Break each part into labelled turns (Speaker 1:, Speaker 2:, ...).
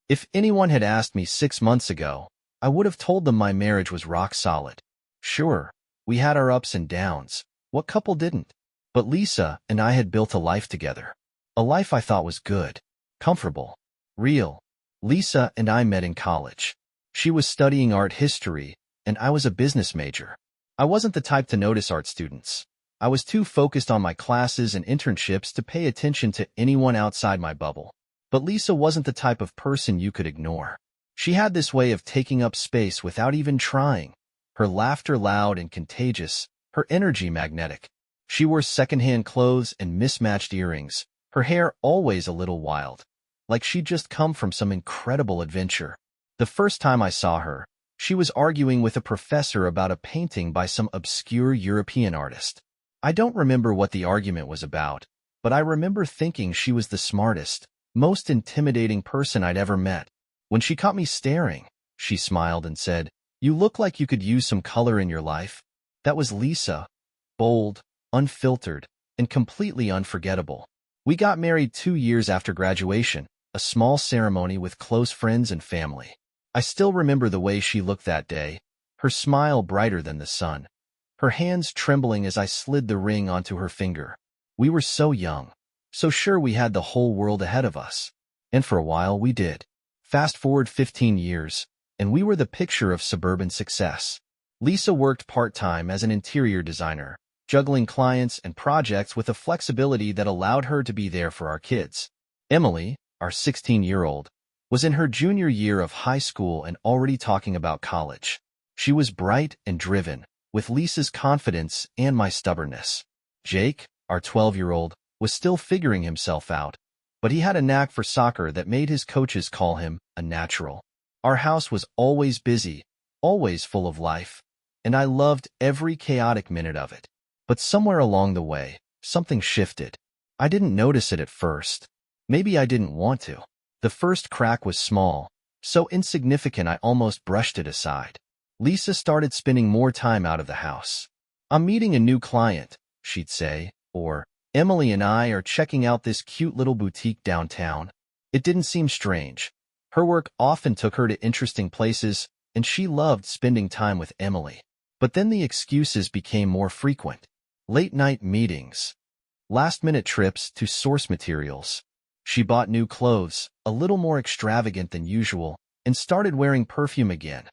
Speaker 1: If anyone had asked me 6 months ago, I would have told them my marriage was rock solid. Sure, we had our ups and downs. What couple didn't? But Lisa and I had built a life together. A life I thought was good, comfortable, real. Lisa and I met in college. She was studying art history, and I was a business major. I wasn't the type to notice art students. I was too focused on my classes and internships to pay attention to anyone outside my bubble. But Lisa wasn't the type of person you could ignore. She had this way of taking up space without even trying. Her laughter loud and contagious, her energy magnetic. She wore secondhand clothes and mismatched earrings, her hair always a little wild, like she'd just come from some incredible adventure. The first time I saw her, she was arguing with a professor about a painting by some obscure European artist. I don't remember what the argument was about, but I remember thinking she was the smartest, most intimidating person I'd ever met. When she caught me staring, she smiled and said, "You look like you could use some color in your life." That was Lisa, bold, unfiltered, and completely unforgettable. We got married 2 years after graduation, a small ceremony with close friends and family. I still remember the way she looked that day, her smile brighter than the sun, her hands trembling as I slid the ring onto her finger. We were so young, so sure we had the whole world ahead of us. And for a while we did. Fast forward 15 years, and we were the picture of suburban success. Lisa worked part-time as an interior designer, juggling clients and projects with a flexibility that allowed her to be there for our kids. Emily, our 16-year-old, was in her junior year of high school and already talking about college. She was bright and driven, with Lisa's confidence and my stubbornness. Jake, our 12-year-old, was still figuring himself out, but he had a knack for soccer that made his coaches call him a natural. Our house was always busy, always full of life, and I loved every chaotic minute of it. But somewhere along the way, something shifted. I didn't notice it at first. Maybe I didn't want to. The first crack was small, so insignificant I almost brushed it aside. Lisa started spending more time out of the house. "I'm meeting a new client," she'd say, or, "Emily and I are checking out this cute little boutique downtown." It didn't seem strange. Her work often took her to interesting places, and she loved spending time with Emily. But then the excuses became more frequent. Late-night meetings, last-minute trips to source materials. She bought new clothes, a little more extravagant than usual, and started wearing perfume again,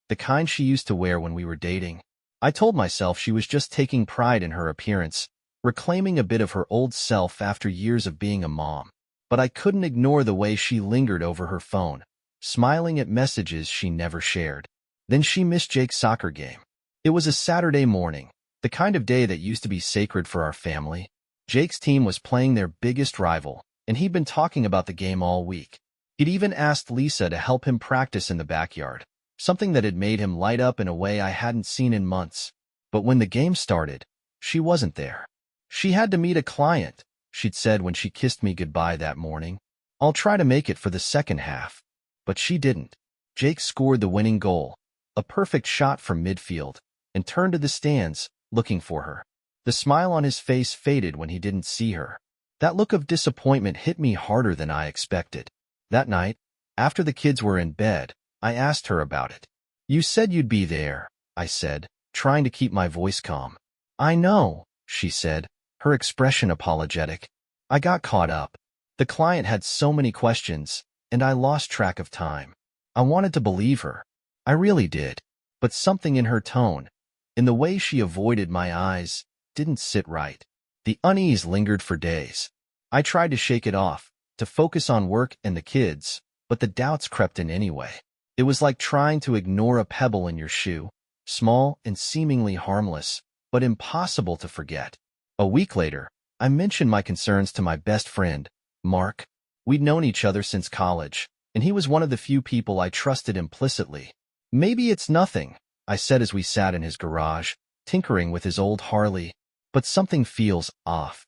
Speaker 1: the kind she used to wear when we were dating. I told myself she was just taking pride in her appearance, reclaiming a bit of her old self after years of being a mom. But I couldn't ignore the way she lingered over her phone, smiling at messages she never shared. Then she missed Jake's soccer game. It was a Saturday morning, the kind of day that used to be sacred for our family. Jake's team was playing their biggest rival, and he'd been talking about the game all week. He'd even asked Lisa to help him practice in the backyard, something that had made him light up in a way I hadn't seen in months. But when the game started, she wasn't there. "She had to meet a client," she'd said when she kissed me goodbye that morning. "I'll try to make it for the second half." But she didn't. Jake scored the winning goal, a perfect shot from midfield, and turned to the stands, looking for her. The smile on his face faded when he didn't see her. That look of disappointment hit me harder than I expected. That night, after the kids were in bed, I asked her about it. "You said you'd be there," I said, trying to keep my voice calm. "I know," she said, her expression apologetic. "I got caught up. The client had so many questions, and I lost track of time." I wanted to believe her. I really did. But something in her tone, in the way she avoided my eyes, didn't sit right. The unease lingered for days. I tried to shake it off, to focus on work and the kids, but the doubts crept in anyway. It was like trying to ignore a pebble in your shoe, small and seemingly harmless, but impossible to forget. A week later, I mentioned my concerns to my best friend, Mark. We'd known each other since college, and he was one of the few people I trusted implicitly. "Maybe it's nothing," I said as we sat in his garage, tinkering with his old Harley, "but something feels off."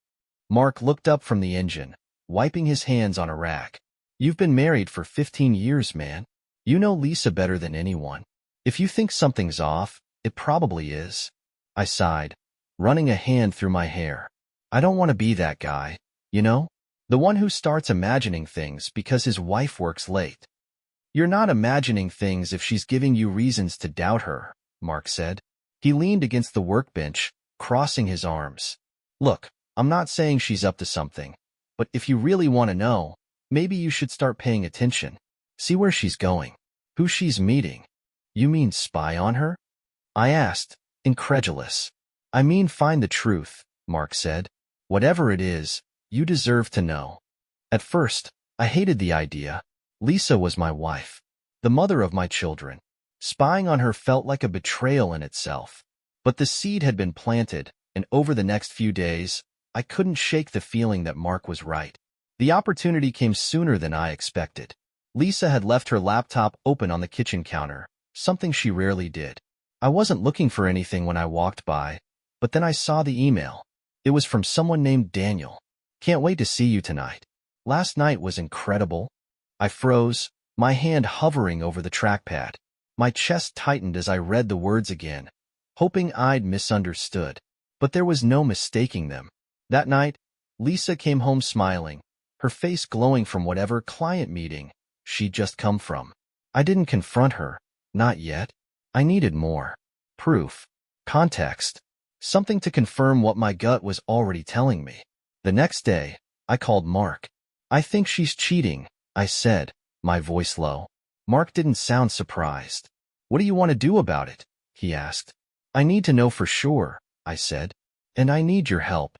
Speaker 1: Mark looked up from the engine, wiping his hands on a rack. "You've been married for 15 years, man. You know Lisa better than anyone. If you think something's off, it probably is." I sighed, running a hand through my hair. I don't want to be that guy, you know? The one who starts imagining things because his wife works late. You're not imagining things if she's giving you reasons to doubt her, Mark said. He leaned against the workbench, crossing his arms. Look, I'm not saying she's up to something, but if you really want to know, maybe you should start paying attention. See where she's going, who she's meeting. You mean spy on her? I asked, incredulous. I mean find the truth, Mark said. Whatever it is, you deserve to know. At first, I hated the idea. Lisa was my wife, the mother of my children. Spying on her felt like a betrayal in itself. But the seed had been planted, and over the next few days, I couldn't shake the feeling that Mark was right. The opportunity came sooner than I expected. Lisa had left her laptop open on the kitchen counter, something she rarely did. I wasn't looking for anything when I walked by, but then I saw the email. It was from someone named Daniel. Can't wait to see you tonight. Last night was incredible. I froze, my hand hovering over the trackpad. My chest tightened as I read the words again, hoping I'd misunderstood. But there was no mistaking them. That night, Lisa came home smiling, her face glowing from whatever client meeting she'd just come from. I didn't confront her, not yet. I needed more. Proof. Context. Something to confirm what my gut was already telling me. The next day, I called Mark. I think she's cheating, I said, my voice low. Mark didn't sound surprised. What do you want to do about it? He asked. I need to know for sure, I said. And I need your help.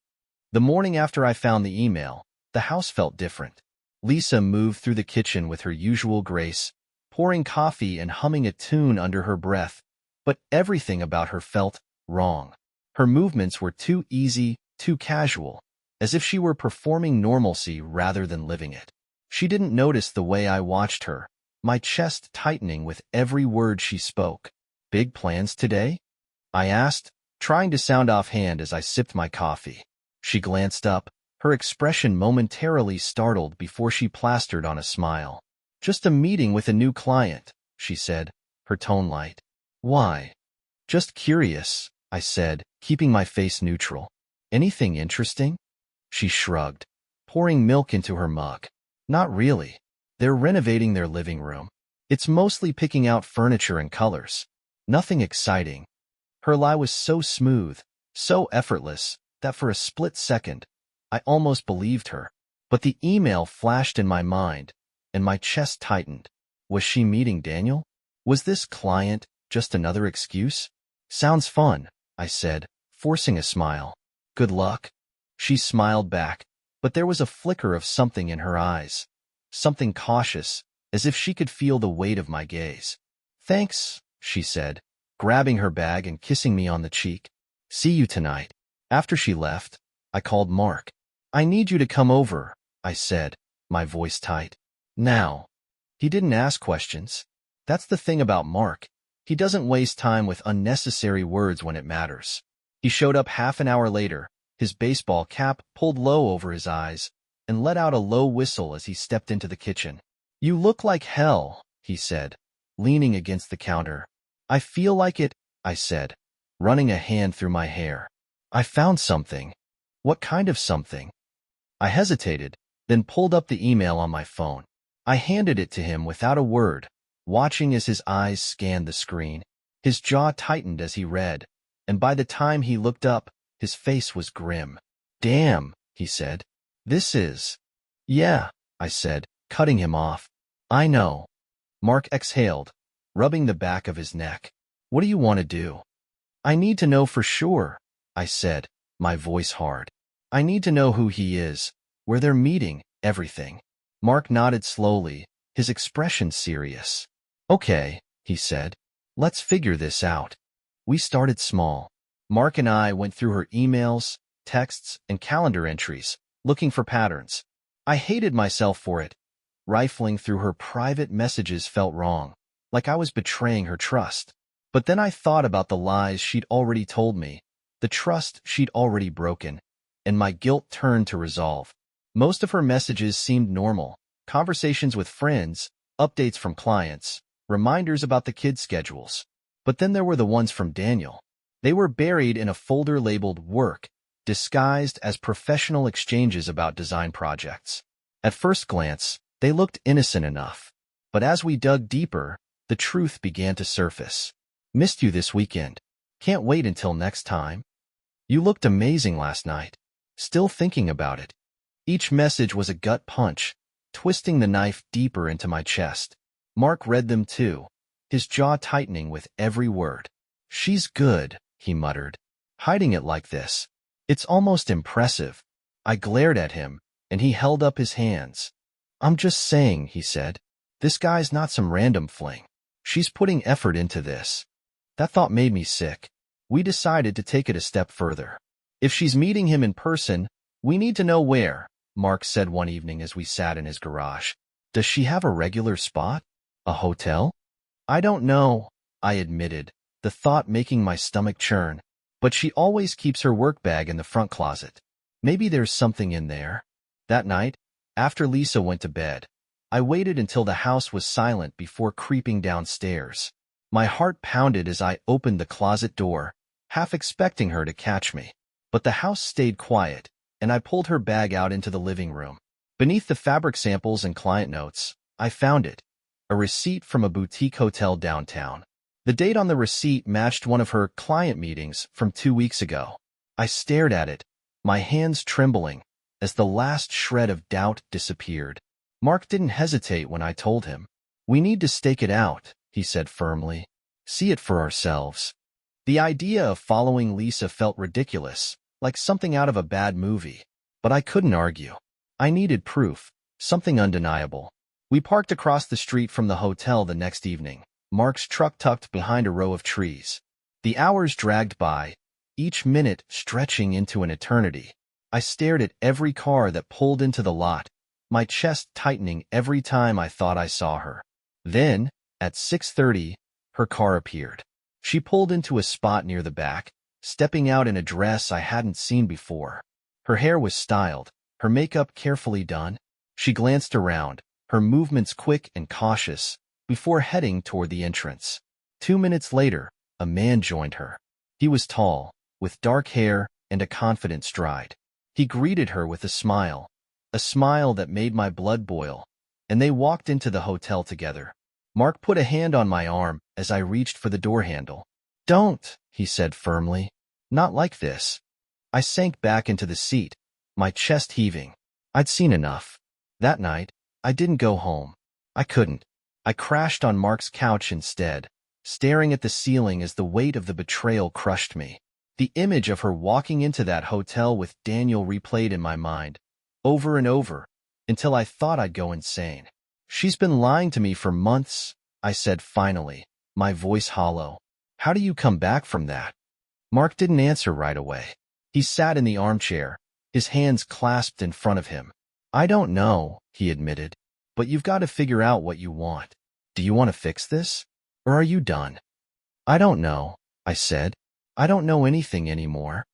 Speaker 1: The morning after I found the email, the house felt different. Lisa moved through the kitchen with her usual grace, pouring coffee and humming a tune under her breath, but everything about her felt wrong. Her movements were too easy, too casual, as if she were performing normalcy rather than living it. She didn't notice the way I watched her, my chest tightening with every word she spoke. Big plans today? I asked, trying to sound offhand as I sipped my coffee. She glanced up, her expression momentarily startled before she plastered on a smile. Just a meeting with a new client, she said, her tone light. Why? Just curious, I said, keeping my face neutral. Anything interesting? She shrugged, pouring milk into her mug. Not really. They're renovating their living room. It's mostly picking out furniture and colors. Nothing exciting. Her lie was so smooth, so effortless, that for a split second, I almost believed her. But the email flashed in my mind, and my chest tightened. Was she meeting Daniel? Was this client just another excuse? Sounds fun, I said, forcing a smile. Good luck. She smiled back, but there was a flicker of something in her eyes. Something cautious, as if she could feel the weight of my gaze. Thanks, she said, grabbing her bag and kissing me on the cheek. See you tonight. After she left, I called Mark. I need you to come over, I said, my voice tight. Now. He didn't ask questions. That's the thing about Mark. He doesn't waste time with unnecessary words when it matters. He showed up half an hour later, his baseball cap pulled low over his eyes, and let out a low whistle as he stepped into the kitchen. You look like hell, he said, leaning against the counter. I feel like it, I said, running a hand through my hair. I found something. What kind of something? I hesitated, then pulled up the email on my phone. I handed it to him without a word, watching as his eyes scanned the screen. His jaw tightened as he read, and by the time he looked up, his face was grim. Damn, he said. This is... Yeah, I said, cutting him off. I know. Mark exhaled, rubbing the back of his neck. What do you want to do? I need to know for sure, I said, my voice hard. I need to know who he is, where they're meeting, everything. Mark nodded slowly, his expression serious. Okay, he said. Let's figure this out. We started small. Mark and I went through her emails, texts, and calendar entries, looking for patterns. I hated myself for it. Rifling through her private messages felt wrong, like I was betraying her trust. But then I thought about the lies she'd already told me, the trust she'd already broken, and my guilt turned to resolve. Most of her messages seemed normal. Conversations with friends, updates from clients, reminders about the kids' schedules. But then there were the ones from Daniel. They were buried in a folder labeled Work, disguised as professional exchanges about design projects. At first glance, they looked innocent enough. But as we dug deeper, the truth began to surface. Missed you this weekend. Can't wait until next time. You looked amazing last night. Still thinking about it. Each message was a gut punch, twisting the knife deeper into my chest. Mark read them too, his jaw tightening with every word. She's good, he muttered. Hiding it like this. It's almost impressive. I glared at him, and he held up his hands. I'm just saying, he said. This guy's not some random fling. She's putting effort into this. That thought made me sick. We decided to take it a step further. If she's meeting him in person, we need to know where, Mark said one evening as we sat in his garage. Does she have a regular spot? A hotel? I don't know, I admitted, the thought making my stomach churn. But she always keeps her work bag in the front closet. Maybe there's something in there. That night, after Lisa went to bed, I waited until the house was silent before creeping downstairs. My heart pounded as I opened the closet door, half expecting her to catch me. But the house stayed quiet, and I pulled her bag out into the living room. Beneath the fabric samples and client notes, I found it, a receipt from a boutique hotel downtown. The date on the receipt matched one of her client meetings from 2 weeks ago. I stared at it, my hands trembling, as the last shred of doubt disappeared. Mark didn't hesitate when I told him. We need to stake it out, he said firmly. See it for ourselves. The idea of following Lisa felt ridiculous, like something out of a bad movie. But I couldn't argue. I needed proof, something undeniable. We parked across the street from the hotel the next evening, Mark's truck tucked behind a row of trees. The hours dragged by, each minute stretching into an eternity. I stared at every car that pulled into the lot, my chest tightening every time I thought I saw her. Then, at 6:30, her car appeared. She pulled into a spot near the back, stepping out in a dress I hadn't seen before. Her hair was styled, her makeup carefully done. She glanced around, her movements quick and cautious, before heading toward the entrance. 2 minutes later, a man joined her. He was tall, with dark hair and a confident stride. He greeted her with a smile that made my blood boil, and they walked into the hotel together. Mark put a hand on my arm as I reached for the door handle. Don't, he said firmly. Not like this. I sank back into the seat, my chest heaving. I'd seen enough. That night, I didn't go home. I couldn't. I crashed on Mark's couch instead, staring at the ceiling as the weight of the betrayal crushed me. The image of her walking into that hotel with Daniel replayed in my mind, over and over, until I thought I'd go insane. She's been lying to me for months, I said finally, my voice hollow. How do you come back from that? Mark didn't answer right away. He sat in the armchair, his hands clasped in front of him. I don't know, he admitted, but you've got to figure out what you want. Do you want to fix this? Or are you done? I don't know, I said. I don't know anything anymore.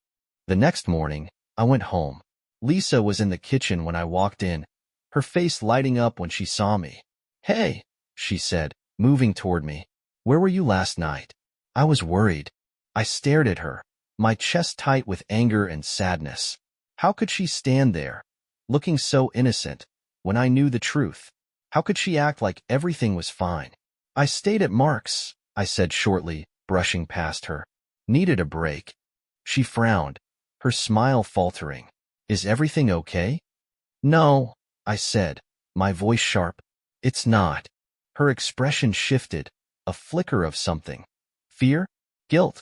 Speaker 1: The next morning, I went home. Lisa was in the kitchen when I walked in, her face lighting up when she saw me. Hey, she said, moving toward me. Where were you last night? I was worried. I stared at her, my chest tight with anger and sadness. How could she stand there, looking so innocent, when I knew the truth? How could she act like everything was fine? I stayed at Mark's, I said shortly, brushing past her. Needed a break. She frowned, her smile faltering. Is everything okay? No, I said, my voice sharp. It's not. Her expression shifted, a flicker of something. Fear? Guilt?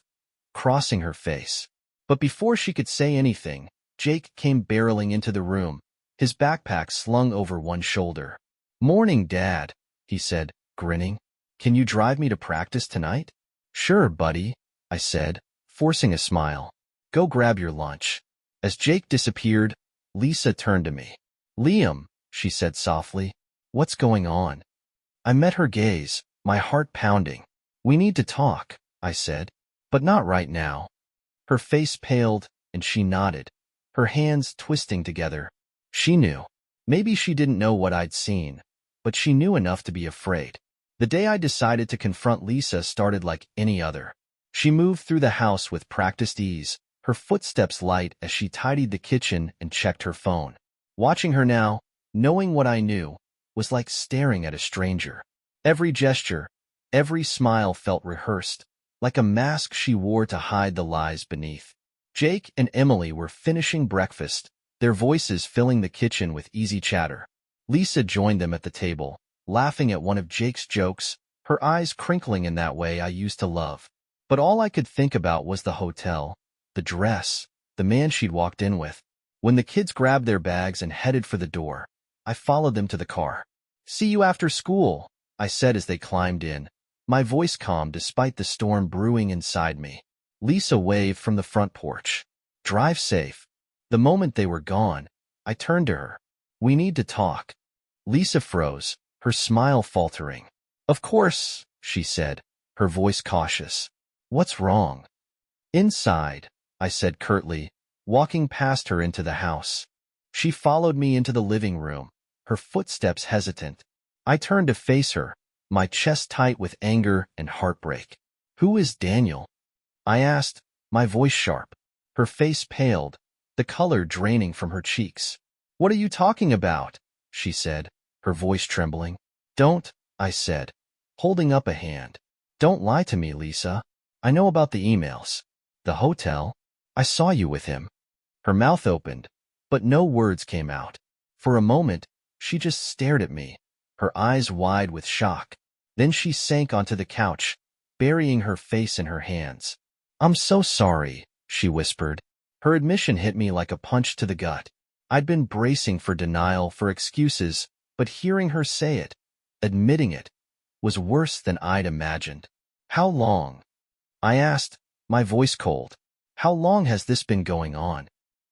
Speaker 1: Crossing her face. But before she could say anything, Jake came barreling into the room, his backpack slung over one shoulder. Morning, Dad, he said, grinning. Can you drive me to practice tonight? Sure, buddy, I said, forcing a smile. Go grab your lunch. As Jake disappeared, Lisa turned to me. Liam, she said softly, what's going on? I met her gaze, my heart pounding. We need to talk, I said, but not right now. Her face paled, and she nodded, her hands twisting together. She knew. Maybe she didn't know what I'd seen, but she knew enough to be afraid. The day I decided to confront Lisa started like any other. She moved through the house with practiced ease, her footsteps light as she tidied the kitchen and checked her phone. Watching her now, knowing what I knew, was like staring at a stranger. Every gesture, every smile felt rehearsed, like a mask she wore to hide the lies beneath. Jake and Emily were finishing breakfast, their voices filling the kitchen with easy chatter. Lisa joined them at the table, laughing at one of Jake's jokes, her eyes crinkling in that way I used to love. But all I could think about was the hotel, the dress, the man she'd walked in with. When the kids grabbed their bags and headed for the door, I followed them to the car. "See you after school," I said as they climbed in, my voice calm despite the storm brewing inside me. Lisa waved from the front porch. "Drive safe." The moment they were gone, I turned to her. "We need to talk." Lisa froze, her smile faltering. "Of course," she said, her voice cautious. "What's wrong?" "Inside," I said curtly, walking past her into the house. She followed me into the living room, her footsteps hesitant. I turned to face her, my chest tight with anger and heartbreak. "Who is Daniel?" I asked, my voice sharp. Her face paled, the color draining from her cheeks. "What are you talking about?" she said, her voice trembling. "Don't," I said, holding up a hand. "Don't lie to me, Lisa. I know about the emails. The hotel. I saw you with him." Her mouth opened, but no words came out. For a moment, she just stared at me, her eyes wide with shock. Then she sank onto the couch, burying her face in her hands. "I'm so sorry," she whispered. Her admission hit me like a punch to the gut. I'd been bracing for denial, for excuses, but hearing her say it, admitting it, was worse than I'd imagined. "How long?" I asked, my voice cold. "How long has this been going on?"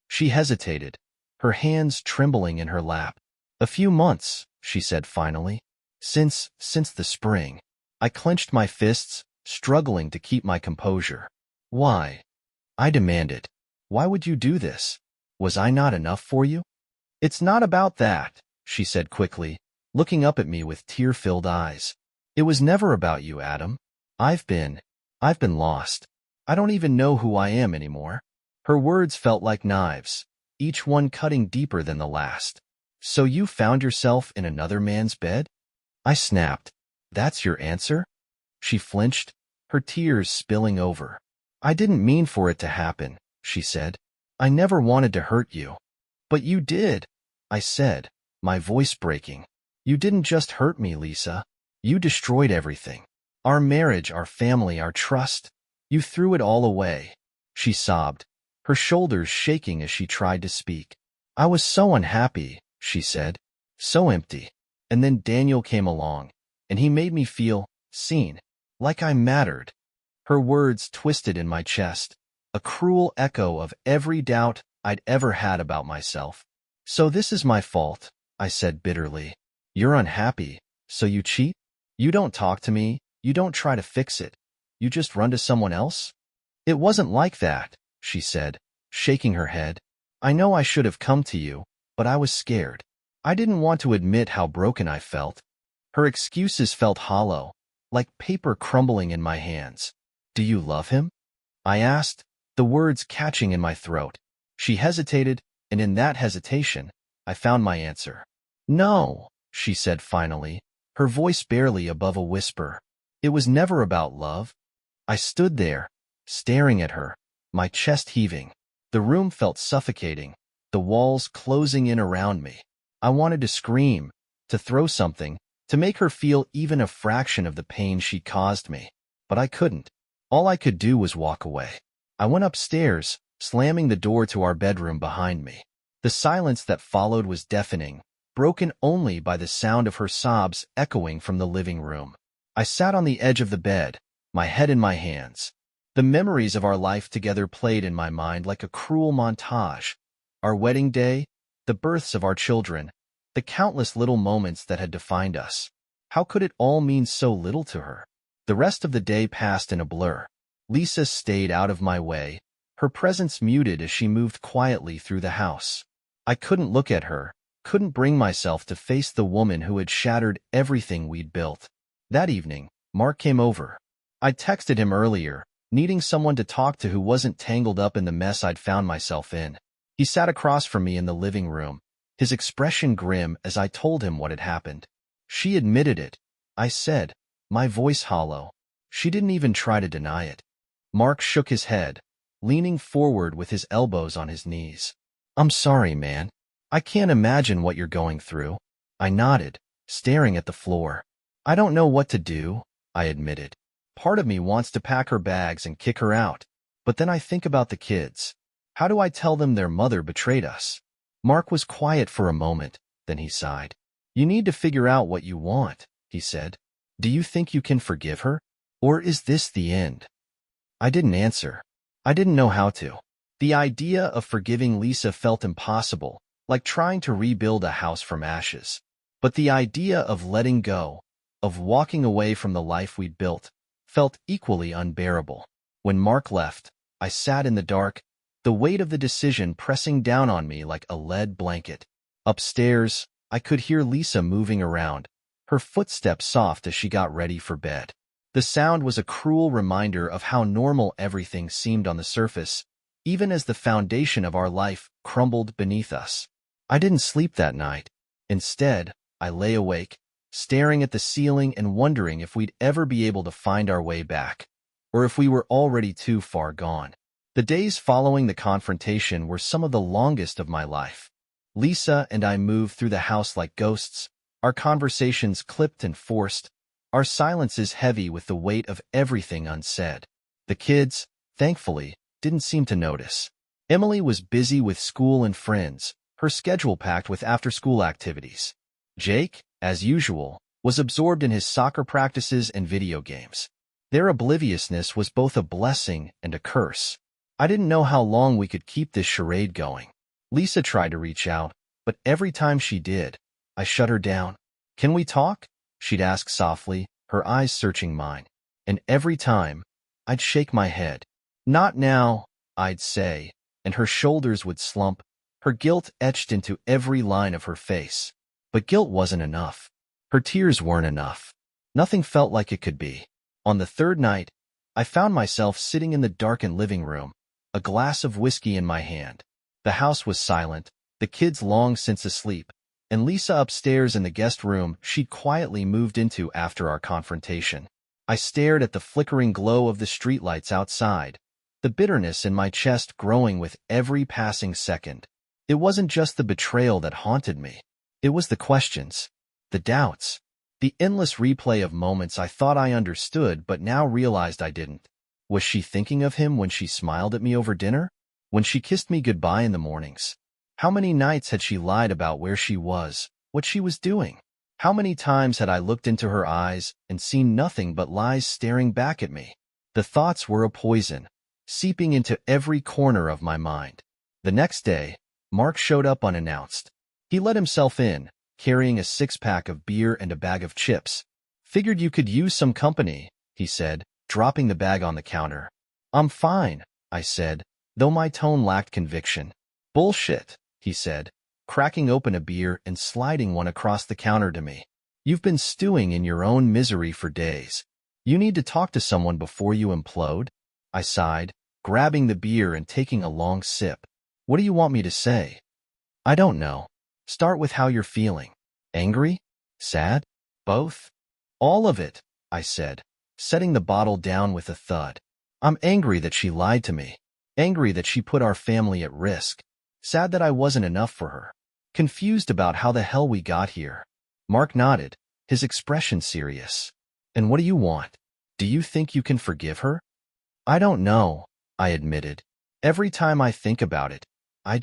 Speaker 1: She hesitated, her hands trembling in her lap. "A few months," she said finally. Since the spring." I clenched my fists, struggling to keep my composure. "Why?" I demanded. "Why would you do this? Was I not enough for you?" "It's not about that," she said quickly, looking up at me with tear-filled eyes. "It was never about you, Adam. I've been lost. I don't even know who I am anymore." Her words felt like knives, each one cutting deeper than the last. "So you found yourself in another man's bed?" I snapped. "That's your answer?" She flinched, her tears spilling over. "I didn't mean for it to happen," she said. "I never wanted to hurt you." "But you did," I said, my voice breaking. "You didn't just hurt me, Lisa. You destroyed everything. Our marriage, our family, our trust. You threw it all away." She sobbed, her shoulders shaking as she tried to speak. "I was so unhappy," she said, "so empty. And then Daniel came along, and he made me feel seen, like I mattered." Her words twisted in my chest, a cruel echo of every doubt I'd ever had about myself. "So this is my fault," I said bitterly. "You're unhappy, so you cheat? You don't talk to me, you don't try to fix it. You just run to someone else?" "It wasn't like that," she said, shaking her head. "I know I should have come to you, but I was scared. I didn't want to admit how broken I felt." Her excuses felt hollow, like paper crumbling in my hands. "Do you love him?" I asked, the words catching in my throat. She hesitated, and in that hesitation, I found my answer. "No," she said finally, her voice barely above a whisper. "It was never about love." I stood there, staring at her, my chest heaving. The room felt suffocating, the walls closing in around me. I wanted to scream, to throw something, to make her feel even a fraction of the pain she caused me. But I couldn't. All I could do was walk away. I went upstairs, slamming the door to our bedroom behind me. The silence that followed was deafening, broken only by the sound of her sobs echoing from the living room. I sat on the edge of the bed, my head in my hands. The memories of our life together played in my mind like a cruel montage. Our wedding day, the births of our children, the countless little moments that had defined us. How could it all mean so little to her? The rest of the day passed in a blur. Lisa stayed out of my way, her presence muted as she moved quietly through the house. I couldn't look at her, couldn't bring myself to face the woman who had shattered everything we'd built. That evening, Mark came over. I'd texted him earlier, needing someone to talk to who wasn't tangled up in the mess I'd found myself in. He sat across from me in the living room, his expression grim as I told him what had happened. "She admitted it," I said, my voice hollow. She didn't even try to deny it. Mark shook his head, leaning forward with his elbows on his knees. I'm sorry, man. I can't imagine what you're going through. I nodded, staring at the floor. I don't know what to do, I admitted. Part of me wants to pack her bags and kick her out. But then I think about the kids. How do I tell them their mother betrayed us? Mark was quiet for a moment, then he sighed. You need to figure out what you want, he said. Do you think you can forgive her? Or is this the end? I didn't answer. I didn't know how to. The idea of forgiving Lisa felt impossible, like trying to rebuild a house from ashes. But the idea of letting go, of walking away from the life we'd built, felt equally unbearable. When Mark left, I sat in the dark, the weight of the decision pressing down on me like a lead blanket. Upstairs, I could hear Lisa moving around, her footsteps soft as she got ready for bed. The sound was a cruel reminder of how normal everything seemed on the surface, even as the foundation of our life crumbled beneath us. I didn't sleep that night. Instead, I lay awake, staring at the ceiling and wondering if we'd ever be able to find our way back, or if we were already too far gone. The days following the confrontation were some of the longest of my life. Lisa and I moved through the house like ghosts, our conversations clipped and forced, our silences heavy with the weight of everything unsaid. The kids, thankfully, didn't seem to notice. Emily was busy with school and friends, her schedule packed with after-school activities. Jake, as usual, was absorbed in his soccer practices and video games. Their obliviousness was both a blessing and a curse. I didn't know how long we could keep this charade going. Lisa tried to reach out, but every time she did, I shut her down. Can we talk? She'd ask softly, her eyes searching mine. And every time, I'd shake my head. Not now, I'd say, and her shoulders would slump, her guilt etched into every line of her face. But guilt wasn't enough. Her tears weren't enough. Nothing felt like it could be. On the third night, I found myself sitting in the darkened living room, a glass of whiskey in my hand. The house was silent, the kids long since asleep, and Lisa upstairs in the guest room she'd quietly moved into after our confrontation. I stared at the flickering glow of the streetlights outside, the bitterness in my chest growing with every passing second. It wasn't just the betrayal that haunted me. It was the questions, the doubts, the endless replay of moments I thought I understood but now realized I didn't. Was she thinking of him when she smiled at me over dinner? When she kissed me goodbye in the mornings? How many nights had she lied about where she was, what she was doing? How many times had I looked into her eyes and seen nothing but lies staring back at me? The thoughts were a poison, seeping into every corner of my mind. The next day, Mark showed up unannounced. He let himself in, carrying a six-pack of beer and a bag of chips. Figured you could use some company, he said, dropping the bag on the counter. I'm fine, I said, though my tone lacked conviction. Bullshit, he said, cracking open a beer and sliding one across the counter to me. You've been stewing in your own misery for days. You need to talk to someone before you implode? I sighed, grabbing the beer and taking a long sip. What do you want me to say? I don't know. Start with how you're feeling. Angry? Sad? Both? All of it, I said, setting the bottle down with a thud. I'm angry that she lied to me. Angry that she put our family at risk. Sad that I wasn't enough for her. Confused about how the hell we got here. Mark nodded, his expression serious. And what do you want? Do you think you can forgive her? I don't know, I admitted. Every time I think about it, I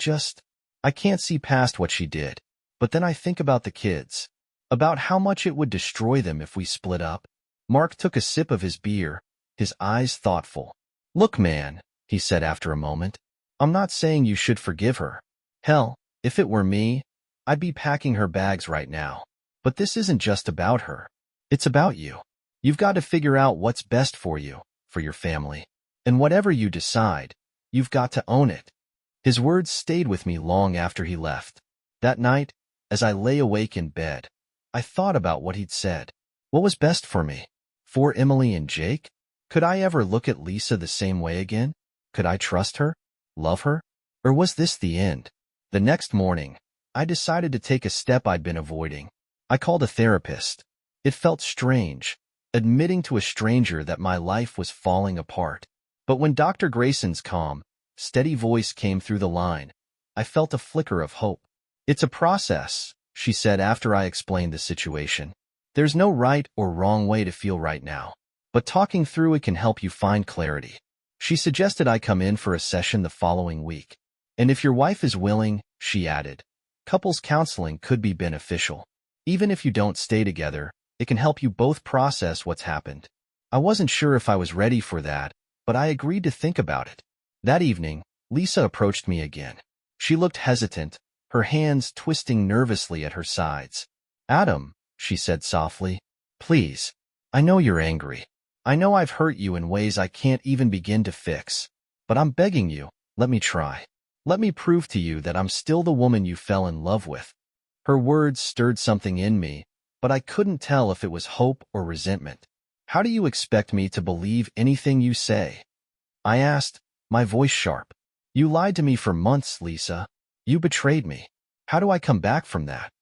Speaker 1: can't see past what she did. But then I think about the kids, about how much it would destroy them if we split up. Mark took a sip of his beer, his eyes thoughtful. Look, man, he said after a moment, I'm not saying you should forgive her. Hell, if it were me, I'd be packing her bags right now. But this isn't just about her. It's about you. You've got to figure out what's best for you, for your family. And whatever you decide, you've got to own it. His words stayed with me long after he left. That night, as I lay awake in bed, I thought about what he'd said. What was best for me? For Emily and Jake? Could I ever look at Lisa the same way again? Could I trust her? Love her? Or was this the end? The next morning, I decided to take a step I'd been avoiding. I called a therapist. It felt strange, admitting to a stranger that my life was falling apart. But when Dr. Grayson's calm, steady voice came through the line, I felt a flicker of hope. "It's a process," she said after I explained the situation. "There's no right or wrong way to feel right now, but talking through it can help you find clarity." She suggested I come in for a session the following week. "And if your wife is willing," she added, "couples counseling could be beneficial. Even if you don't stay together, it can help you both process what's happened." I wasn't sure if I was ready for that, but I agreed to think about it. That evening, Lisa approached me again. She looked hesitant, her hands twisting nervously at her sides. "Adam," she said softly, "please. I know you're angry. I know I've hurt you in ways I can't even begin to fix. But I'm begging you, let me try. Let me prove to you that I'm still the woman you fell in love with." Her words stirred something in me, but I couldn't tell if it was hope or resentment. "How do you expect me to believe anything you say?" I asked, my voice sharp. "You lied to me for months, Lisa. You betrayed me. How do I come back from that?"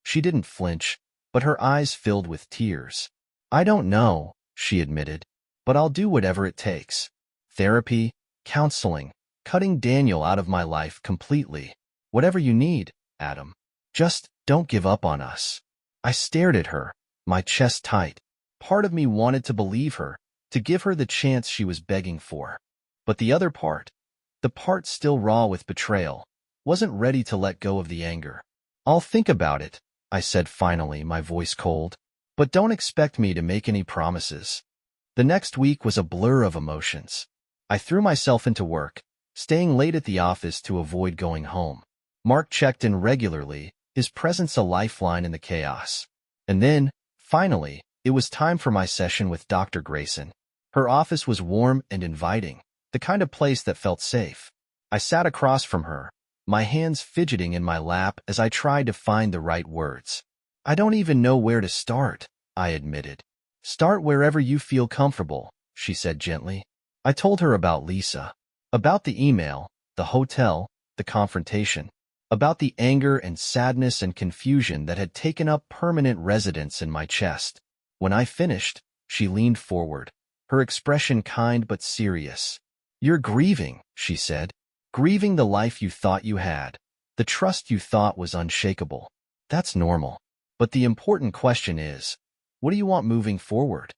Speaker 1: She didn't flinch, but her eyes filled with tears. "I don't know," she admitted, "but I'll do whatever it takes. Therapy, counseling, cutting Daniel out of my life completely. Whatever you need, Adam. Just don't give up on us." I stared at her, my chest tight. Part of me wanted to believe her, to give her the chance she was begging for. But the other part, the part still raw with betrayal, wasn't ready to let go of the anger. "I'll think about it," I said finally, my voice cold. "But don't expect me to make any promises." The next week was a blur of emotions. I threw myself into work, staying late at the office to avoid going home. Mark checked in regularly, his presence a lifeline in the chaos. And then, finally, it was time for my session with Dr. Grayson. Her office was warm and inviting, the kind of place that felt safe. I sat across from her, my hands fidgeting in my lap as I tried to find the right words. "I don't even know where to start," I admitted. "Start wherever you feel comfortable," she said gently. I told her about Lisa, about the email, the hotel, the confrontation, about the anger and sadness and confusion that had taken up permanent residence in my chest. When I finished, she leaned forward, her expression kind but serious. "You're grieving," she said. "Grieving the life you thought you had, the trust you thought was unshakable. That's normal. But the important question is, what do you want moving forward?"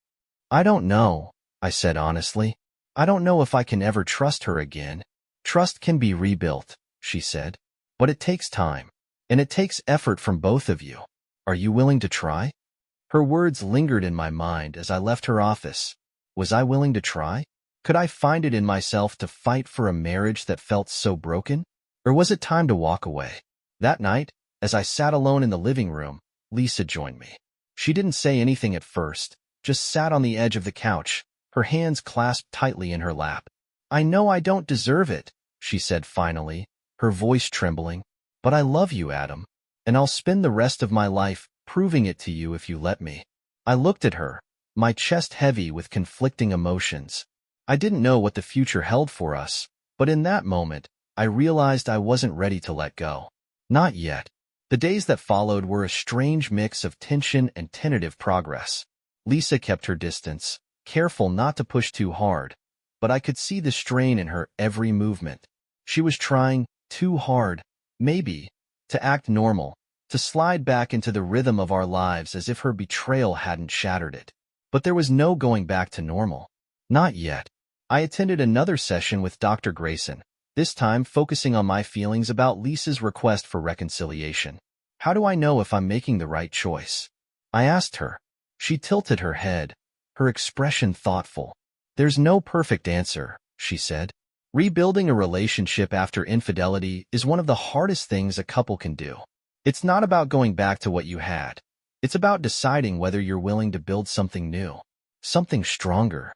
Speaker 1: "I don't know," I said honestly. "I don't know if I can ever trust her again." "Trust can be rebuilt," she said. "But it takes time, and it takes effort from both of you. Are you willing to try?" Her words lingered in my mind as I left her office. Was I willing to try? Could I find it in myself to fight for a marriage that felt so broken? Or was it time to walk away? That night, as I sat alone in the living room, Lisa joined me. She didn't say anything at first, just sat on the edge of the couch, her hands clasped tightly in her lap. "I know I don't deserve it," she said finally, her voice trembling, "but I love you, Adam, and I'll spend the rest of my life proving it to you if you let me." I looked at her, my chest heavy with conflicting emotions. I didn't know what the future held for us, but in that moment, I realized I wasn't ready to let go. Not yet. The days that followed were a strange mix of tension and tentative progress. Lisa kept her distance, careful not to push too hard, but I could see the strain in her every movement. She was trying, too hard, maybe, to act normal, to slide back into the rhythm of our lives as if her betrayal hadn't shattered it. But there was no going back to normal. Not yet. I attended another session with Dr. Grayson, this time focusing on my feelings about Lisa's request for reconciliation. "How do I know if I'm making the right choice?" I asked her. She tilted her head, her expression thoughtful. "There's no perfect answer," she said. "Rebuilding a relationship after infidelity is one of the hardest things a couple can do. It's not about going back to what you had. It's about deciding whether you're willing to build something new, something stronger."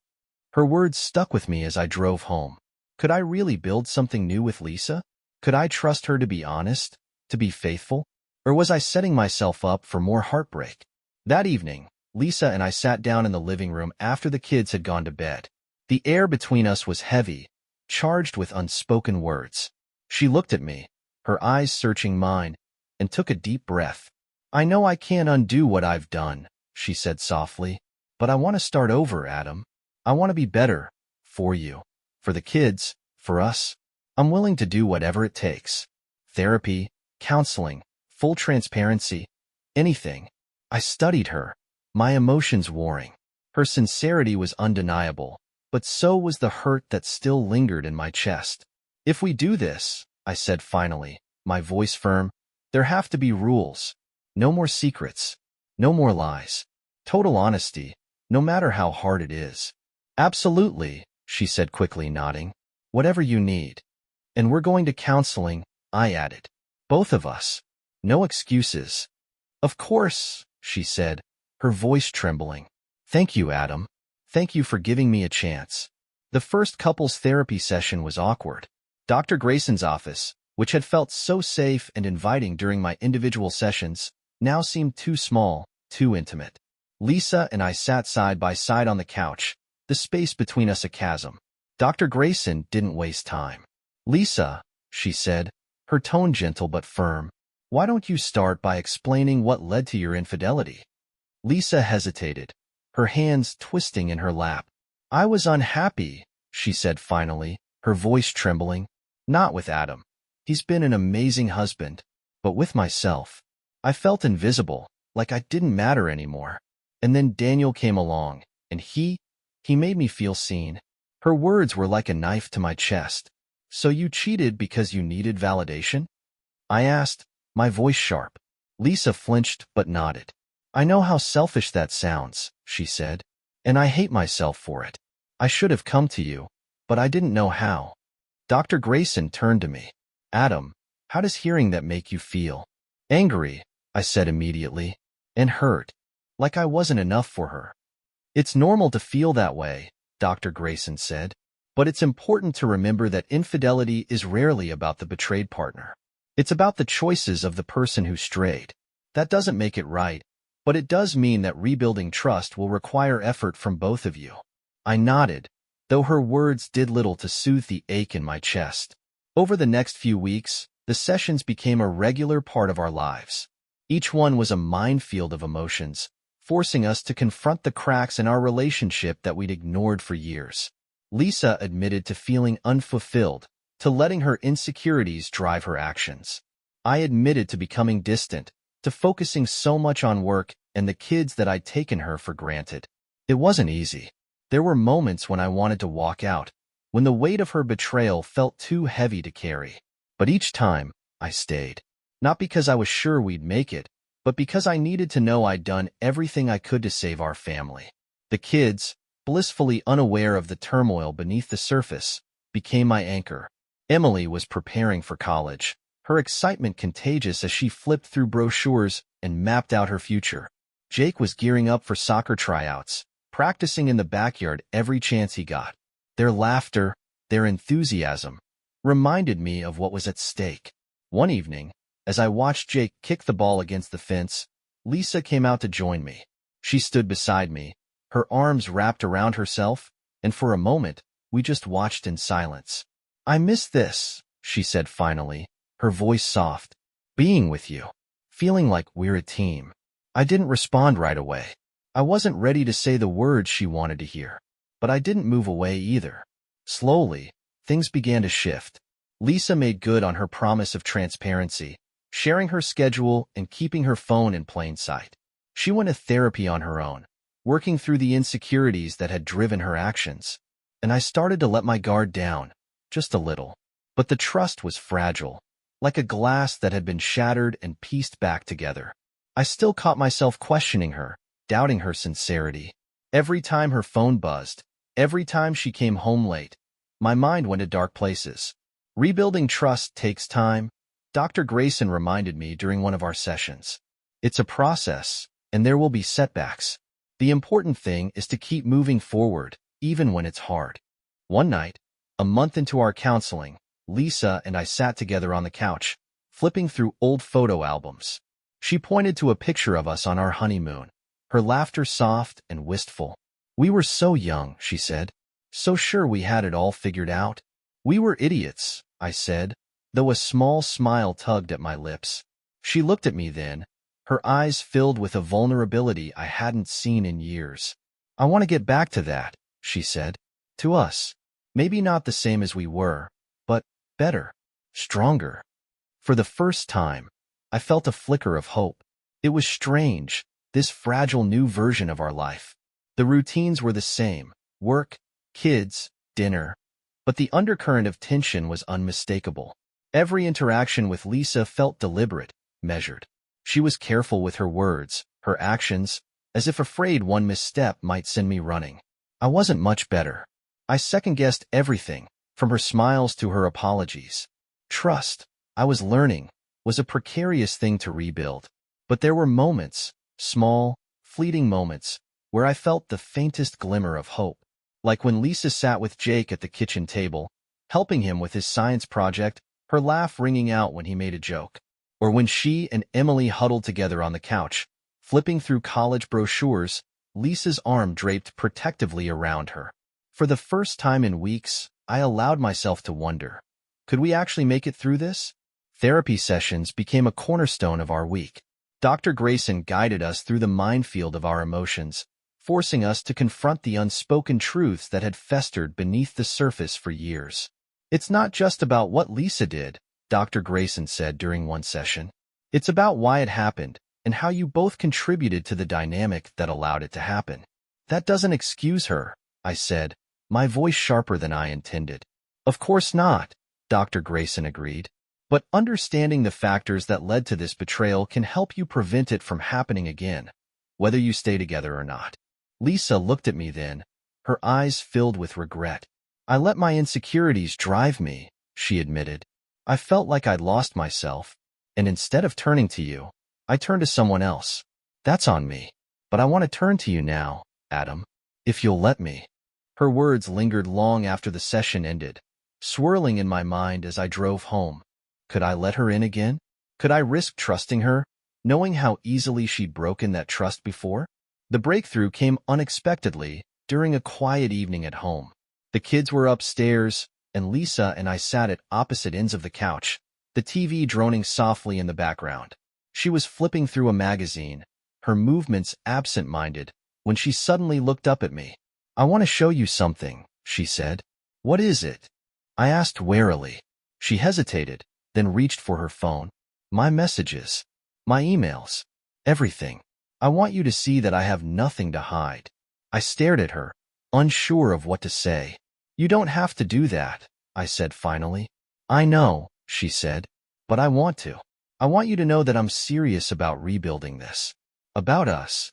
Speaker 1: Her words stuck with me as I drove home. Could I really build something new with Lisa? Could I trust her to be honest, to be faithful? Or was I setting myself up for more heartbreak? That evening, Lisa and I sat down in the living room after the kids had gone to bed. The air between us was heavy, charged with unspoken words. She looked at me, her eyes searching mine, and took a deep breath. "I know I can't undo what I've done," she said softly. But I want to start over, Adam. I want to be better. For you. For the kids. For us. I'm willing to do whatever it takes. Therapy, counseling, full transparency, anything. I studied her, my emotions warring. Her sincerity was undeniable, but so was the hurt that still lingered in my chest. If we do this, I said finally, my voice firm, there have to be rules. No more secrets. No more lies. Total honesty, no matter how hard it is. Absolutely, she said quickly, nodding. Whatever you need. And we're going to counseling, I added. Both of us. No excuses. Of course, she said, her voice trembling. Thank you, Adam. Thank you for giving me a chance. The first couples therapy session was awkward. Dr. Grayson's office, which had felt so safe and inviting during my individual sessions, now seemed too small, too intimate. Lisa and I sat side by side on the couch, the space between us a chasm. Dr. Grayson didn't waste time. Lisa, she said, her tone gentle but firm, why don't you start by explaining what led to your infidelity? Lisa hesitated, her hands twisting in her lap. I was unhappy, she said finally, her voice trembling. Not with Adam. He's been an amazing husband. But with myself. I felt invisible, like I didn't matter anymore. And then Daniel came along, and he made me feel seen. Her words were like a knife to my chest. So you cheated because you needed validation? I asked, my voice sharp. Lisa flinched but nodded. I know how selfish that sounds, she said. And I hate myself for it. I should have come to you, but I didn't know how. Dr. Grayson turned to me. Adam, how does hearing that make you feel? Angry, I said immediately, and hurt, like I wasn't enough for her. It's normal to feel that way, Dr. Grayson said, but it's important to remember that infidelity is rarely about the betrayed partner. It's about the choices of the person who strayed. That doesn't make it right, but it does mean that rebuilding trust will require effort from both of you. I nodded, though her words did little to soothe the ache in my chest. Over the next few weeks, the sessions became a regular part of our lives. Each one was a minefield of emotions, forcing us to confront the cracks in our relationship that we'd ignored for years. Lisa admitted to feeling unfulfilled, to letting her insecurities drive her actions. I admitted to becoming distant, to focusing so much on work and the kids that I'd taken her for granted. It wasn't easy. There were moments when I wanted to walk out, when the weight of her betrayal felt too heavy to carry. But each time, I stayed. Not because I was sure we'd make it, but because I needed to know I'd done everything I could to save our family. The kids, blissfully unaware of the turmoil beneath the surface, became my anchor. Emily was preparing for college, her excitement contagious as she flipped through brochures and mapped out her future. Jake was gearing up for soccer tryouts, practicing in the backyard every chance he got. Their laughter, their enthusiasm, reminded me of what was at stake. One evening, as I watched Jake kick the ball against the fence, Lisa came out to join me. She stood beside me, her arms wrapped around herself, and for a moment, we just watched in silence. I miss this, she said finally, her voice soft. Being with you. Feeling like we're a team. I didn't respond right away. I wasn't ready to say the words she wanted to hear. But I didn't move away either. Slowly, things began to shift. Lisa made good on her promise of transparency, sharing her schedule and keeping her phone in plain sight. She went to therapy on her own, working through the insecurities that had driven her actions. And I started to let my guard down, just a little. But the trust was fragile, like a glass that had been shattered and pieced back together. I still caught myself questioning her, doubting her sincerity. Every time her phone buzzed, every time she came home late, my mind went to dark places. Rebuilding trust takes time, Dr. Grayson reminded me during one of our sessions. It's a process, and there will be setbacks. The important thing is to keep moving forward, even when it's hard. One night, a month into our counseling, Lisa and I sat together on the couch, flipping through old photo albums. She pointed to a picture of us on our honeymoon, her laughter soft and wistful. We were so young, she said, so sure we had it all figured out. We were idiots, I said, though a small smile tugged at my lips. She looked at me then, Her eyes filled with a vulnerability I hadn't seen in years. "I want to get back to that," she said. "To us. Maybe not the same as we were, but better, stronger." For the first time, I felt a flicker of hope. It was strange, this fragile new version of our life. The routines were the same: work, kids, dinner. But the undercurrent of tension was unmistakable. Every interaction with Lisa felt deliberate, measured. She was careful with her words, her actions, as if afraid one misstep might send me running. I wasn't much better. I second-guessed everything, from her smiles to her apologies. Trust, I was learning, was a precarious thing to rebuild. But there were moments, small, fleeting moments, where I felt the faintest glimmer of hope. Like when Lisa sat with Jake at the kitchen table, helping him with his science project, her laugh ringing out when he made a joke. Or when she and Emily huddled together on the couch, flipping through college brochures, Lisa's arm draped protectively around her. For the first time in weeks, I allowed myself to wonder, could we actually make it through this? Therapy sessions became a cornerstone of our week. Dr. Grayson guided us through the minefield of our emotions, forcing us to confront the unspoken truths that had festered beneath the surface for years. "It's not just about what Lisa did," Dr. Grayson said during one session. "It's about why it happened and how you both contributed to the dynamic that allowed it to happen." "That doesn't excuse her," I said, my voice sharper than I intended. "Of course not," Dr. Grayson agreed. "But understanding the factors that led to this betrayal can help you prevent it from happening again, whether you stay together or not." Lisa looked at me then, her eyes filled with regret. "I let my insecurities drive me," she admitted. "I felt like I'd lost myself, and instead of turning to you, I turned to someone else. That's on me. But I want to turn to you now, Adam, if you'll let me." Her words lingered long after the session ended, swirling in my mind as I drove home. Could I let her in again? Could I risk trusting her, knowing how easily she'd broken that trust before? The breakthrough came unexpectedly during a quiet evening at home. The kids were upstairs, and Lisa and I sat at opposite ends of the couch, the TV droning softly in the background. She was flipping through a magazine, her movements absent-minded, when she suddenly looked up at me. "I want to show you something," she said. "What is it?" I asked warily. She hesitated, then reached for her phone. "My messages. My emails. Everything. I want you to see that I have nothing to hide." I stared at her, unsure of what to say. "You don't have to do that," I said finally. "I know," she said, "but I want to. I want you to know that I'm serious about rebuilding this. About us."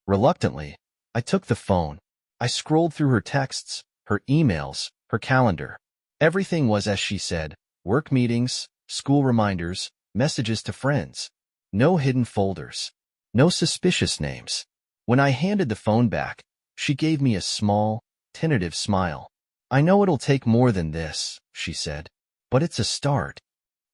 Speaker 1: Reluctantly, I took the phone. I scrolled through her texts, her emails, her calendar. Everything was as she said: work meetings, school reminders, messages to friends. No hidden folders. No suspicious names. When I handed the phone back, she gave me a small, tentative smile. "I know it'll take more than this," she said, "but it's a start."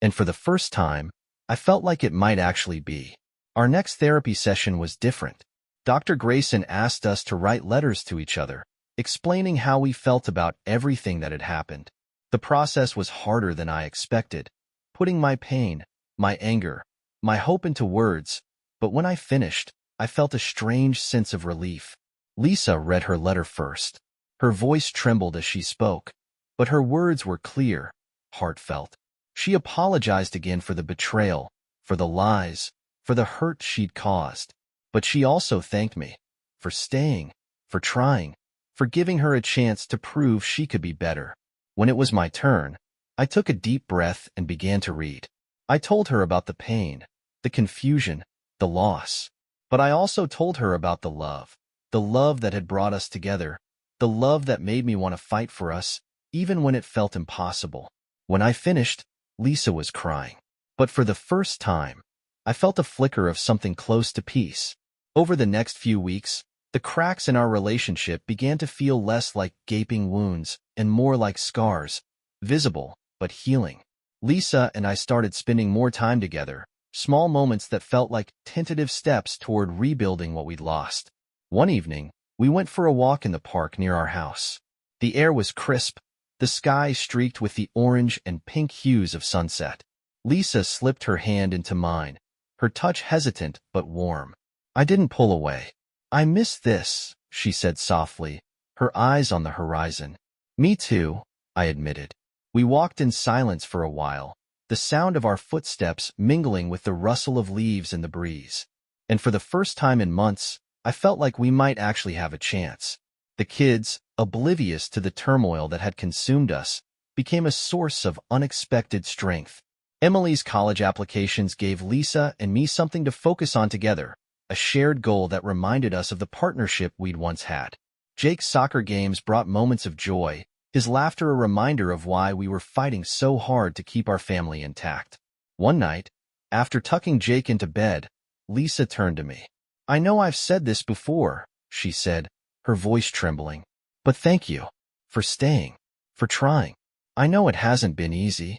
Speaker 1: And for the first time, I felt like it might actually be. Our next therapy session was different. Dr. Grayson asked us to write letters to each other, explaining how we felt about everything that had happened. The process was harder than I expected, putting my pain, my anger, my hope into words. But when I finished, I felt a strange sense of relief. Lisa read her letter first. Her voice trembled as she spoke, but her words were clear, heartfelt. She apologized again for the betrayal, for the lies, for the hurt she'd caused. But she also thanked me for staying, for trying, for giving her a chance to prove she could be better. When it was my turn, I took a deep breath and began to read. I told her about the pain, the confusion, the loss. But I also told her about the love that had brought us together, the love that made me want to fight for us, even when it felt impossible. When I finished, Lisa was crying. But for the first time, I felt a flicker of something close to peace. Over the next few weeks, the cracks in our relationship began to feel less like gaping wounds and more like scars, visible but healing. Lisa and I started spending more time together, small moments that felt like tentative steps toward rebuilding what we'd lost. One evening, we went for a walk in the park near our house. The air was crisp, the sky streaked with the orange and pink hues of sunset. Lisa slipped her hand into mine, her touch hesitant but warm. I didn't pull away. I miss this, she said softly, her eyes on the horizon. Me too, I admitted. We walked in silence for a while, the sound of our footsteps mingling with the rustle of leaves in the breeze. And for the first time in months, I felt like we might actually have a chance. The kids, oblivious to the turmoil that had consumed us, became a source of unexpected strength. Emily's college applications gave Lisa and me something to focus on together, a shared goal that reminded us of the partnership we'd once had. Jake's soccer games brought moments of joy, his laughter a reminder of why we were fighting so hard to keep our family intact. One night, after tucking Jake into bed, Lisa turned to me. I know I've said this before, she said, her voice trembling, but thank you for staying, for trying. I know it hasn't been easy.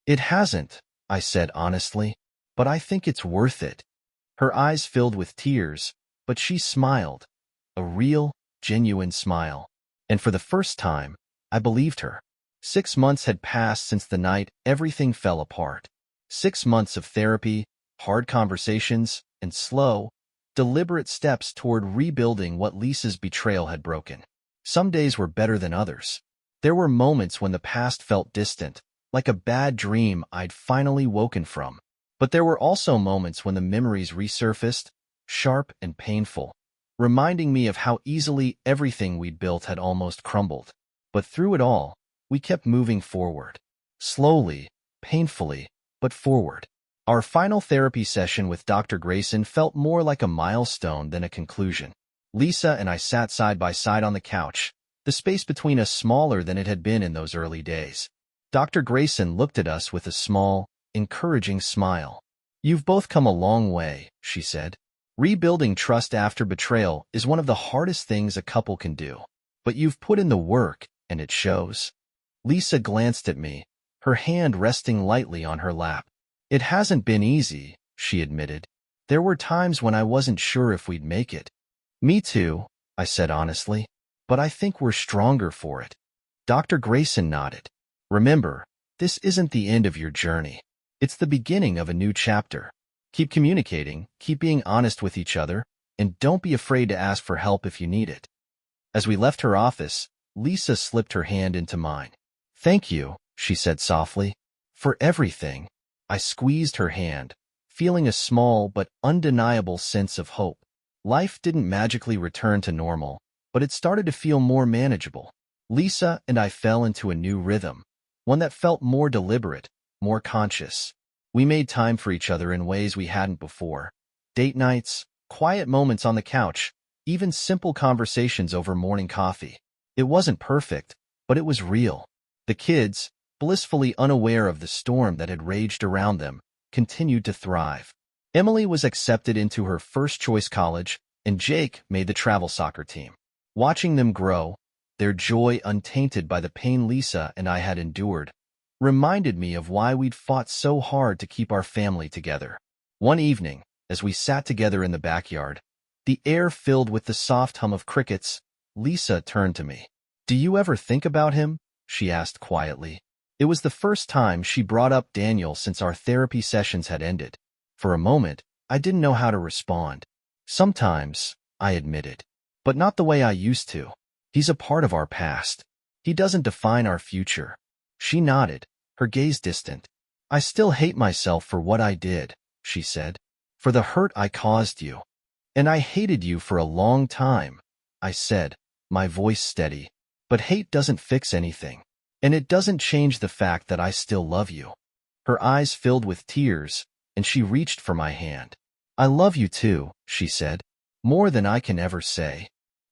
Speaker 1: It hasn't, I said honestly, but I think it's worth it. Her eyes filled with tears, but she smiled, a real, genuine smile. And for the first time, I believed her. 6 months had passed since the night everything fell apart. 6 months of therapy, hard conversations, and slow, deliberate steps toward rebuilding what Lisa's betrayal had broken. Some days were better than others. There were moments when the past felt distant, like a bad dream I'd finally woken from. But there were also moments when the memories resurfaced, sharp and painful, reminding me of how easily everything we'd built had almost crumbled. But through it all, we kept moving forward. Slowly, painfully, but forward. Our final therapy session with Dr. Grayson felt more like a milestone than a conclusion. Lisa and I sat side by side on the couch, the space between us smaller than it had been in those early days. Dr. Grayson looked at us with a small, encouraging smile. You've both come a long way, she said. Rebuilding trust after betrayal is one of the hardest things a couple can do. But you've put in the work, and it shows. Lisa glanced at me, her hand resting lightly on her lap. It hasn't been easy, she admitted. There were times when I wasn't sure if we'd make it. Me too, I said honestly. But I think we're stronger for it. Dr. Grayson nodded. Remember, this isn't the end of your journey. It's the beginning of a new chapter. Keep communicating, keep being honest with each other, and don't be afraid to ask for help if you need it. As we left her office, Lisa slipped her hand into mine. Thank you, she said softly, for everything. I squeezed her hand, feeling a small but undeniable sense of hope. Life didn't magically return to normal, but it started to feel more manageable. Lisa and I fell into a new rhythm, one that felt more deliberate, more conscious. We made time for each other in ways we hadn't before. Date nights, quiet moments on the couch, even simple conversations over morning coffee. It wasn't perfect, but it was real. The kids, blissfully unaware of the storm that had raged around them, continued to thrive. Emily was accepted into her first-choice college, and Jake made the travel soccer team. Watching them grow, their joy untainted by the pain Lisa and I had endured, reminded me of why we'd fought so hard to keep our family together. One evening, as we sat together in the backyard, the air filled with the soft hum of crickets, Lisa turned to me. Do you ever think about him? She asked quietly. It was the first time she brought up Daniel since our therapy sessions had ended. For a moment, I didn't know how to respond. Sometimes, I admitted, but not the way I used to. He's a part of our past. He doesn't define our future. She nodded, her gaze distant. I still hate myself for what I did, she said, for the hurt I caused you. And I hated you for a long time, I said, my voice steady. But hate doesn't fix anything. And it doesn't change the fact that I still love you. Her eyes filled with tears, and she reached for my hand. I love you too, she said, more than I can ever say.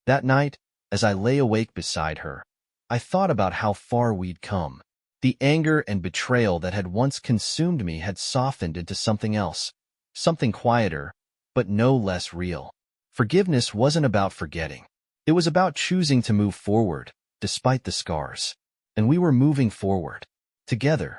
Speaker 1: That night, as I lay awake beside her, I thought about how far we'd come. The anger and betrayal that had once consumed me had softened into something else, something quieter, but no less real. Forgiveness wasn't about forgetting. It was about choosing to move forward, despite the scars. And we were moving forward, together.